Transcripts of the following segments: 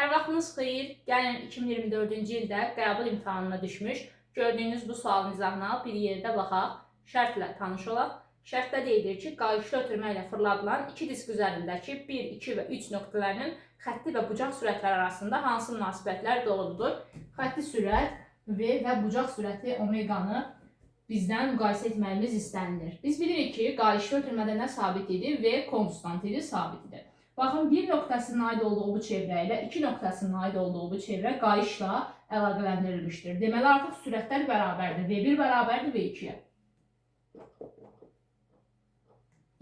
Hər vaxtınız xeyir. Gəlin 2024-cü ildə qəbul imtahanına düşmüş. Gördüyünüz bu sualın izahına bir yerdə baxaq, şərtlə tanış olaq. Şərtdə deyilir ki, qayışlı ötürmə ilə fırladılan iki disk üzərindəki 1, 2 və 3 nöqtələrinin xətti və bucaq sürətləri arasında hansı münasibətlər doğrudur? Xətti sürət V və bucaq sürəti omeqanı bizdən müqayisə etməyimiz istənilir. Biz bilirik ki, qayışlı ötürmədə nə sabit idi? V konstant idi, sabit idi. Baxın, bir nöqtəsinin aid olduğu bu çevrə ilə iki nöqtəsinin aid olduğu bu çevrə qayışla əlaqələndirilmişdir. Deməli, artıq sürətlər bərabərdir. V1 bərabərdir V2-yə.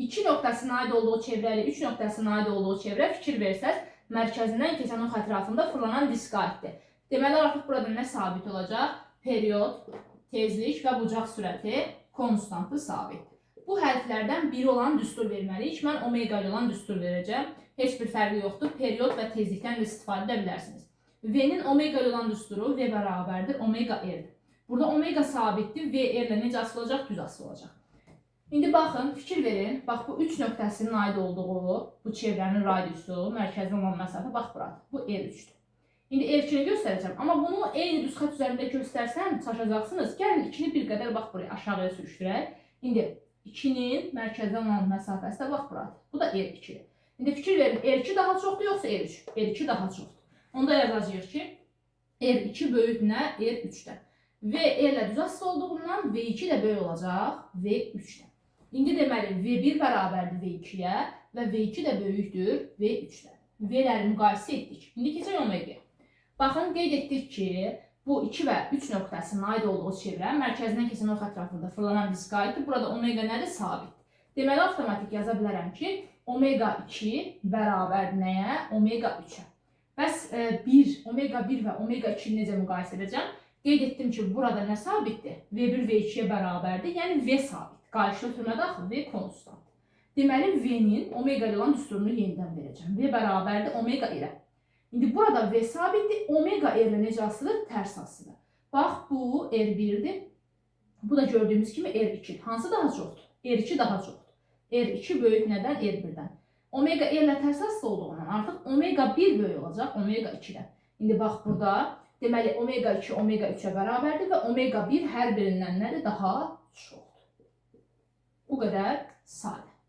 İki nöqtəsinin aid olduğu çevrə ilə üç nöqtəsinin aid olduğu çevrə fikir versəz, mərkəzindən keçən ox ətrafında fırlanan diska aiddir. Deməli, artıq burada nə sabit olacaq? Period, tezlik və bucaq sürəti konstantı sabitdir. Bu hərflərdən biri olan düstur verməliyik. Mən omega ilə olan düstur verəcəm. Heç bir fərqi yoxdur. Period və tezlikdən də istifadə edə bilərsiniz. V-nin omega ilə olan düsturu V bərabərdir omega R-dir. Burada omega sabitdir. V R-lə necə asılı olacaq? Düz asılı olacaq. İndi baxın, fikir verin. Bax, bu üç nöqtəsinin aid olduğu, bu çevrənin radiusu, mərkəzdən olan məsafə, bax buradır. Bu R3-dür. İndi R2-ni göstərəcəm. Amma bunu eyni düz xətt üzərində göstərsəm, çaşacaqsınız. Gəlin 2-ni bir qədər bax buraya aşağıya sürüşdürək. İndi 2-nin mərkəzdən olan məsafəsi də bax buradır. Bu da R2-dir. İndi fikir verin, R2 daha çoxdur yoxsa R3? R2 daha çoxdur. Onda yazacağıq ki, R2 böyükdür nə? R3-dən. V R-lə düz asılı olduğundan V2 də böyük olacaq V3-dən. İndi deməli, V1 bərabərdir V2-yə və V2 də böyükdür V3-dən. V-ləri müqayisə etdik. İndi keçək omega. Baxın, qeyd etdik ki, bu 2 və 3 nöqtəsinin aid olduğu çevrə mərkəzindən keçən ox ətrafında fırlanan diska aiddir. Burada omega nədir? Sabitdir. Deməli, avtomatik yaza bilərəm ki, omega 2 bərabər nəyə? Omega 3-ə. Bəs omega 1 və omega 2-ni necə müqayisə edəcəm? Qeyd etdim ki, burada nə sabitdir? V1 V2-yə bərabərdir, yəni V sabit. Qayışlı ötürmədə axı V konstant. Deməli, V-nin omega ilə olan düsturunu yenidən verəcəm. V bərabərdir omega ilə. İndi burada V sabitdir, omega R-lə necə asılıdır? Tərs asılıdır. Bax, bu R1-dir. Bu da gördüyümüz kimi R2. Hansı daha çoxdur? R2 daha çoxdur. R2 böyük nədən? R1-dən. Omega R-lə tərs asılı olduğundan artıq omega 1 böyük olacaq omega 2-dən. İndi bax, burada deməli, omega 2 omega 3-ə bərabərdir və omega 1 hər birindən nədir? Daha çoxdur. Bu qədər sadə.